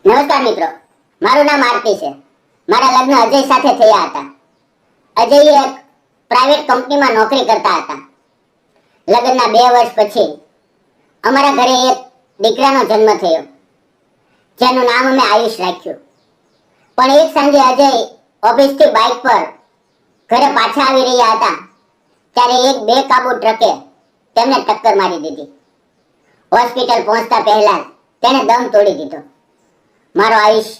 નમસ્કાર મિત્રો, મારું નામ આરતી છે. મારા લગ્ન અજય સાથે થયા હતા. અજય એક પ્રાઇવેટ કંપનીમાં નોકરી કરતા હતા. લગ્નના 2 વર્ષ પછી અમારા ઘરે એક દીકરાનો જન્મ થયો, જેનું નામ અમે આયુષ રાખ્યું. પણ એક સાંજે અજય ઓફિસથી બાઇક પર ઘરે પાછા આવી રહ્યા હતા ત્યારે એક બેકાબુ ટ્રકે તેમને ટક્કર મારી દીધી. હોસ્પિટલ પહોંચતા પહેલા તેણે દમ તોડી દીધો. મારો આયુષ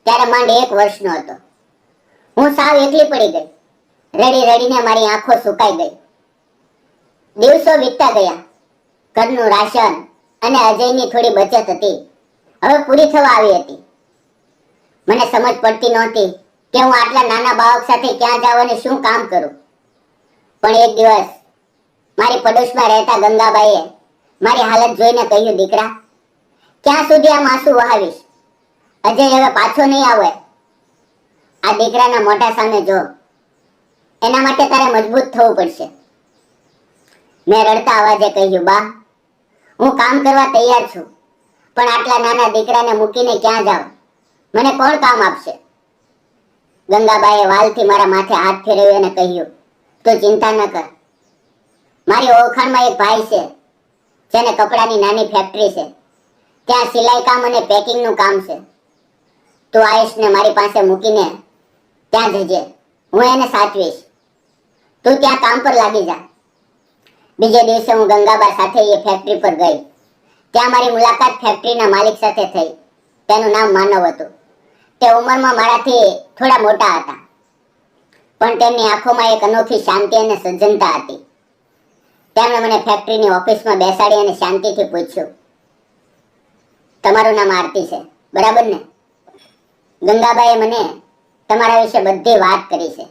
ત્યારે માંડ 1 વર્ષનો હતો. હું સાવ એકલી પડી ગઈ. રડી રડીને મારી આંખો સુકાઈ ગઈ. દિવસો વીતતા ગયા. ઘરનું રાશન અને અજયની થોડી બચત હતી હવે પૂરી થવા આવી હતી. મને સમજ પડતી નહોતી કે હું આટલા નાના બાળક સાથે ક્યાં જાઉં અને શું કામ કરું. પણ એક દિવસ મારી પડોશમાં રહેતા ગંગાબાઈએ મારી હાલત જોઈને કહ્યું, દીકરા, ક્યાં સુધી આમ આંસુ વહાવીશ? અજય હવે પાછો નહીં આવે. આ દીકરાના મોઢા સામે જો. એના માટે તારે મજબૂત થવું પડશે. મેં રડતા અવાજે કહ્યું, બા, હું કામ કરવા તૈયાર છું, પણ આટલા નાના દીકરાને મૂકીને ક્યાં જાઉં? મને કોણ કામ આપશે? ગંગાબાઈએ વાલથી મારા માથે હાથ ફેરવ્યો અને કહ્યું, તું ચિંતા ન કર. મારી ઓળખાણમાં એક ભાઈ છે જેને કપડાની નાની ફેક્ટરી છે. ત્યાં સિલાઈ કામ અને પેકિંગનું કામ છે. તું આયુષને મારી પાસે મૂકીને ત્યાં જજે. હું એને સાચવીશ. તું ત્યાં કામ પર લાગી જા. બીજે દિવસે હું ગંગાબા સાથે એ ફેક્ટરી પર ગઈ. ત્યાં મારી મુલાકાત ફેક્ટરીના માલિક સાથે થઈ. તેનું નામ માનવ હતું. તે ઉંમરમાં મારાથી થોડા મોટા હતા, પણ તેમની આંખોમાં એક અનોખી શાંતિ અને સજ્જનતા હતી. તેમણે મને ફેક્ટરીની ઓફિસમાં બેસાડી અને શાંતિથી પૂછ્યું, તમારું નામ આરતી છે, બરાબર ને? ગંગાબાએ મને તમારા વિશે બધી વાત કરી છે.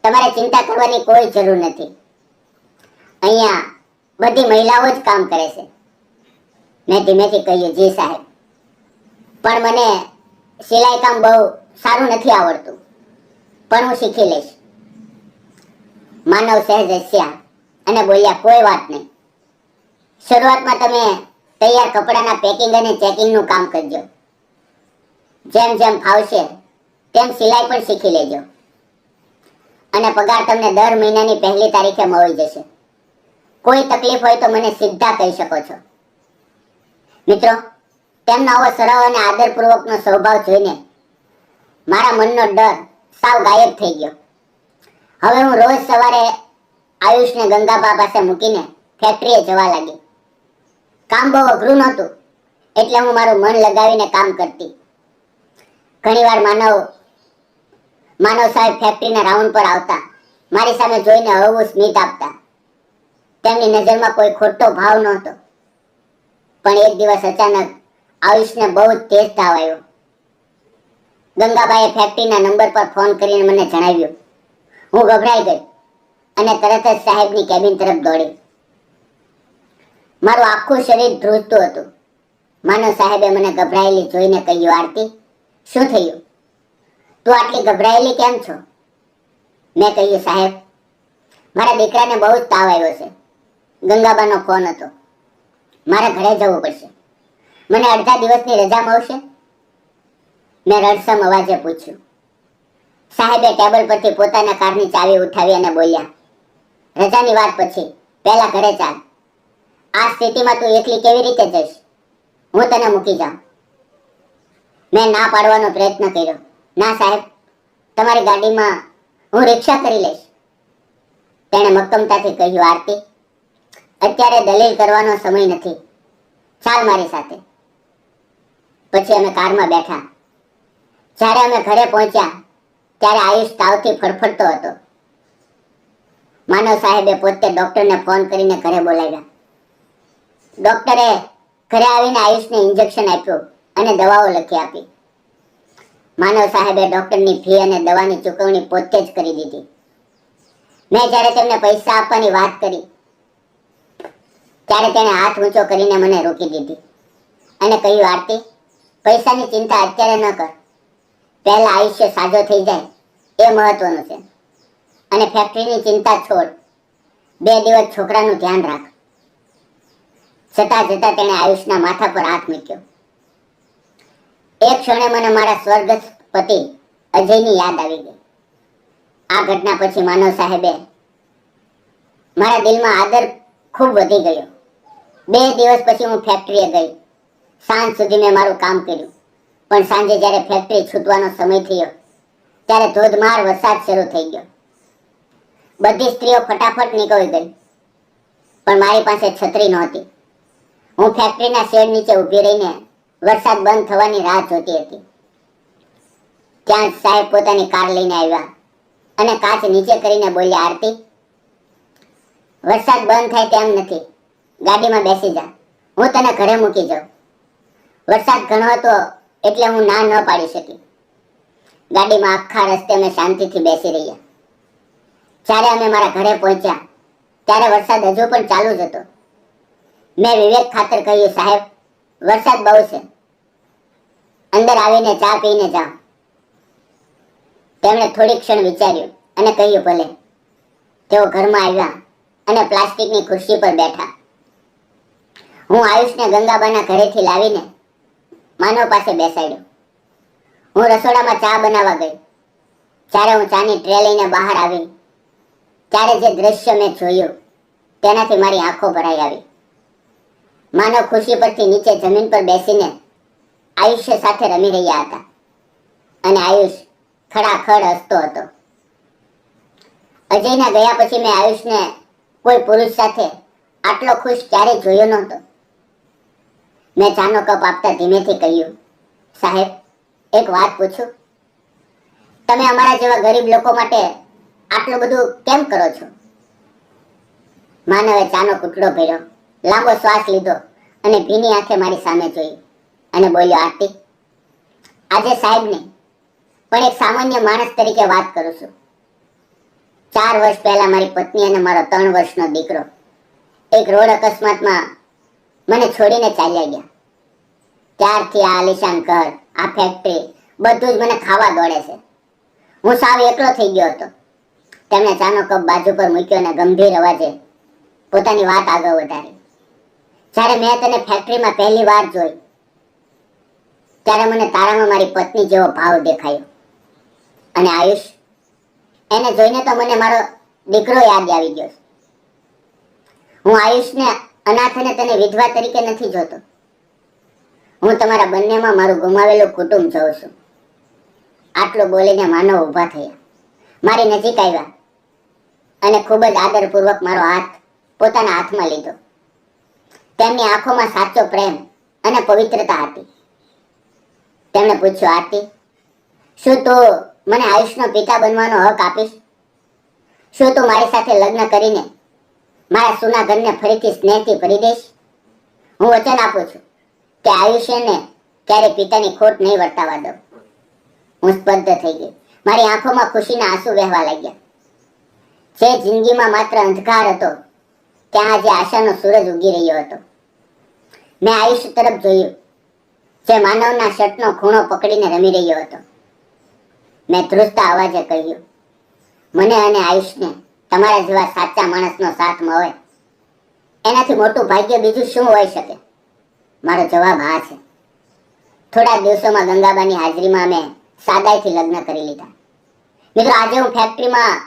તમારે ચિંતા કરવાની કોઈ જરૂર નથી. અહીંયા બધી મહિલાઓ જ કામ કરે છે. મેં ધીમેથી કહ્યું, જી સાહેબ, પણ મને સિલાઈ કામ બહુ સારું નથી આવડતું, પણ હું શીખી લઈશ. માનવ સહેજ હસ્યા અને બોલ્યા, કોઈ વાત નહીં. શરૂઆતમાં તમે તૈયાર કપડાના પેકિંગ અને ચેકિંગનું કામ કરજો. જેમ જેમ ફાવશે તેમ સિલાઈ પણ શીખી લેજો અને પગાર તમને દર મહિનાની 1લી તારીખે મળી જશે. કોઈ તકલીફ હોય તો મને સીધા કહી શકો છો. મિત્રો, તેમનો આવો સરળ અને આદરપૂર્વકનો સ્વભાવ જોઈને મારા મનનો ડર સાવ ગાયબ થઈ ગયો. હવે હું રોજ સવારે આયુષને ગંગાબા પાસે મૂકીને ફેક્ટરીએ જવા લાગી. કામ બહુ અઘરું નહોતું, એટલે હું મારું મન લગાવીને કામ કરતી. ઘણીવાર માનવ સાહેબ ફેક્ટરીના રાઉન્ડ પર આવતા. મારી સામે જોઈને હળવું સ્મિત આપતા. તેમની નજરમાં કોઈ ખોટો ભાવ નહોતો. પણ એક દિવસ અચાનક આયુષને બહુ જ તેજ તાવ આવ્યો. ગંગાબાએ ફેક્ટરીના નંબર પર ફોન કરીને મને જણાવ્યું. હું ગભરાઈ ગઈ અને તરત જ સાહેબની કેબિન તરફ દોડી. મારું આખું શરીર ધ્રુજતું હતું. માનવ સાહેબે મને ગભરાયેલી જોઈને કહ્યું, આરતી, શું થયું? તું આટલી ગભરાયેલી કેમ છો? મેં કહ્યું, સાહેબ, મારા દીકરાને બહુ જ તાવ આવ્યો છે. ગંગાબાનો ફોન હતો. મારે ઘરે જવું પડશે. મને અડધા દિવસની રજા મળશે? મેં રડસમ અવાજે પૂછ્યું. સાહેબે ટેબલ પરથી પોતાના કારની ચાવી ઉઠાવી અને બોલ્યા, રજાની વાત પછી પહેલા ઘરે ચાલ. આ સ્થિતિમાં તું એકલી કેવી રીતે જઈશ? હું તને મૂકી જાઉં. મેં ના પાડવાનો પ્રયત્ન કર્યો. ના સાહેબ, તમારી ગાડીમાં હું રિક્ષા કરી લઈશ. તેણે મક્કમતાથી કહ્યું, આરતી, અત્યારે દલીલ કરવાનો સમય નથી. ચાલ મારી સાથે. પછી અમે કારમાં બેઠા. જ્યારે અમે ઘરે પહોંચ્યા ત્યારે આયુષ તાવથી ફડફડતો હતો. માનવ સાહેબે પોતે ડોક્ટરને ફોન કરીને ઘરે બોલાવ્યા. ડોક્ટરે ઘરે આવીને આયુષને ઇન્જેક્શન આપ્યું અને દવાઓ લખી આપી. માનવ સાહેબે ડોક્ટરની ફી અને દવાની ચૂકવણી પોતે જ કરી દીધી. મેં જ્યારે તેમને પૈસા આપવાની વાત કરી ત્યારે તેણે હાથ ઊંચો કરીને મને રોકી દીધી અને કહ્યું, આરતી, પૈસાની ચિંતા અત્યારે ન કર. પહેલા આયુષ્ય સાજો થઈ જાય એ મહત્વનું છે. અને ફેક્ટરીની ચિંતા છોડ. 2 દિવસ છોકરાનું ધ્યાન રાખ. જતા જતા તેણે આયુષના માથા પર હાથ મૂક્યો. એક ક્ષણે મને મારા સ્વર્ગસ્થ પતિ અજયની યાદ આવી ગઈ. આ ઘટના પછી માનવ સાહેબે મારા દિલમાં આદર ખૂબ વધી ગયો. 2 દિવસ પછી હું ફેક્ટરીએ ગઈ. સાંજ સુધી મેં મારું કામ કર્યું, પણ સાંજે જ્યારે ફેક્ટરી છૂટવાનો સમય થયો ત્યારે ધોધમાર વરસાદ શરૂ થઈ ગયો. બધી સ્ત્રીઓ ફટાફટ નીકળી ગઈ, પણ મારી પાસે છત્રી નહોતી. હું ફેક્ટરીના શેડ નીચે ઊભી રહીને વરસાદ બંધ થવાની રાહ જોતી હતી. ત્યાં સાહેબ પોતાની કાર લઈને આવ્યા અને કાચ નીચે કરીને બોલ્યા, આરતી, વરસાદ બંધ થાય તેમ નથી, ગાડીમાં બેસી જા, હું તને ઘરે મૂકી જાઉં. વરસાદ ઘણો હતો એટલે હું ના ન પાડી શકી. ગાડીમાં આખા રસ્તે અમે શાંતિથી બેસી રહ્યા. જ્યારે અમે મારા ઘરે પહોંચ્યા ત્યારે વરસાદ હજુ પણ ચાલુ જ હતો. મેં વિવેક ખાતર કહ્યું, સાહેબ, વરસાદ બહુ છે, અંદર આવીને ચા પીને જાઓ. તેમણે થોડી ક્ષણ વિચાર્યું અને કહ્યું, ભલે. તેઓ ઘરમાં આવ્યા અને પ્લાસ્ટિકની ખુરશી પર બેઠા. હું આયુષને ગંગાબાના ઘરેથી લાવીને માનવ પાસે બેસાડ્યો. હું રસોડામાં ચા બનાવવા ગઈ. જ્યારે હું ચાની ટ્રે લઈને બહાર આવી ત્યારે જે દ્રશ્ય મેં જોયું તેનાથી મારી આંખો ભરાઈ આવી. માનવ ખુરશી પરથી નીચે જમીન પર બેસીને આયુષ્ય સાથે રમી રહ્યા હતા અને આયુષ ખડાખડ હસતો હતો. અજયના ગયા પછી મેં આયુષને કોઈ પુરુષ સાથે આટલો ખુશ ક્યારેય જોયો નહોતો. મેં ચાનો કપ આપતા ધીમેથી કહ્યું, સાહેબ, એક વાત પૂછું? તમે અમારા જેવા ગરીબ લોકો માટે આટલું બધું કેમ કરો છો? માનવે ચાનો કૂટડો ભર્યો, લાંબો શ્વાસ લીધો અને ભીની આંખે મારી સામે જોઈ અને બોલ્યો, આરતી, આજે સાહેબ નહીં પણ એક સામાન્ય માણસ તરીકે વાત કરું છું. 4 વર્ષ પહેલા મારી પત્ની અને મારો 3 વર્ષનો દીકરો એક રોડ અકસ્માતમાં મને છોડીને ચાલ્યા ગયા. ત્યારથી આ આલિશાન ઘર, આ ફેક્ટરી, બધું જ મને ખાવા દોડે છે. હું સાવ એકલો થઈ ગયો હતો. તેમણે ચાનો કપ બાજુ પર મૂક્યો અને ગંભીર અવાજે પોતાની વાત આગળ વધારી. જ્યારે મેં તને ફેક્ટરીમાં પહેલી વાર જોઈ ત્યારે મને તારામાં મારી પત્ની જેવો ભાવ દેખાયો. અને આયુષ, એને જોઈને તો મને મારો દીકરો યાદ આવી ગયો. હું આયુષને અનાથ અને તેને વિધવા તરીકે નથી જોતો. હું તમારા બંનેમાં મારું ગુમાવેલું કુટુંબ જોઉં છું. આટલું બોલીને માનવ ઊભા થયા, મારી નજીક આવ્યા અને ખૂબ જ આદરપૂર્વક મારો હાથ પોતાના હાથમાં લીધો. તેમની આંખોમાં સાચો પ્રેમ અને પવિત્રતા હતી. તેમણે પૂછ્યું, આરતી, શું તું મને આયુષનો પિતા બનવાનો હક આપીશ? શું તું મારી સાથે લગ્ન કરીને મારા સુના ઘરને ફરીથી સ્નેહથી ભરી દઈશ? હું વચન આપું છું કે આયુષ્યને ક્યારે પિતાની ખોટ નહીં વર્તાવા દઉં. હું સ્તબ્ધ થઈ ગઈ. મારી આંખોમાં ખુશીના આંસુ વહેવા લાગ્યા. જે જિંદગીમાં માત્ર અંધકાર હતો ત્યાં આજે આશાનો સૂરજ ઉગી રહ્યો હતો. મેં આયુષ્ય તરફ જોયું, જે માનવના શર્ટનો ખૂણો પકડીને રમી રહ્યો હતો. મેં ધ્રુજતા અવાજે કહ્યું, મને અને આયુષને તમારા જેવા સાચા માણસનો સાથ મળે એનાથી મોટું ભાગ્ય બીજું શું હોઈ શકે? મારો જવાબ હા છે. થોડા દિવસોમાં ગંગાબાની હાજરીમાં અમે સાદાઈથી લગ્ન કરી લીધા. મિત્રો, આજે હું ફેક્ટરીમાં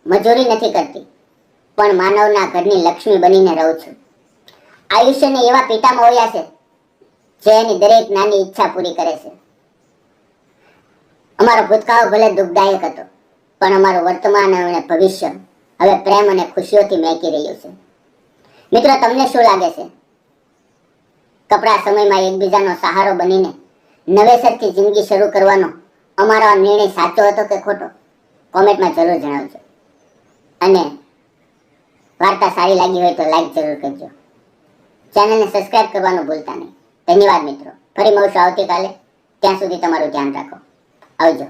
મજૂરી નથી કરતી, પણ માનવના ઘરની લક્ષ્મી બનીને રહું છું. આયુષ્યને એવા પિતા મળ્યા છે જે એની દરેક નાની ઈચ્છા પૂરી કરે છે. અમારો ભૂતકાળ ભલે દુઃખદાયક હતો, પણ અમારું વર્તમાન અને ભવિષ્ય હવે પ્રેમ અને ખુશીઓથી મહેકી રહ્યું છે. મિત્રો, તમને શું લાગે છે? કપરા સમયમાં એકબીજાનો સહારો બનીને નવેસરથી જિંદગી શરૂ કરવાનો અમારો આ નિર્ણય સાચો હતો કે ખોટો? કોમેન્ટમાં જરૂર જણાવજો. અને વાર્તા સારી લાગી હોય તો લાઈક જરૂર કરજો. ચેનલને સબસ્ક્રાઇબ કરવાનું ભૂલતા નહીં. ધન્યવાદ મિત્રો. ફરી મળશું આવતીકાલે. ત્યાં સુધી તમારું ધ્યાન રાખો. આવજો.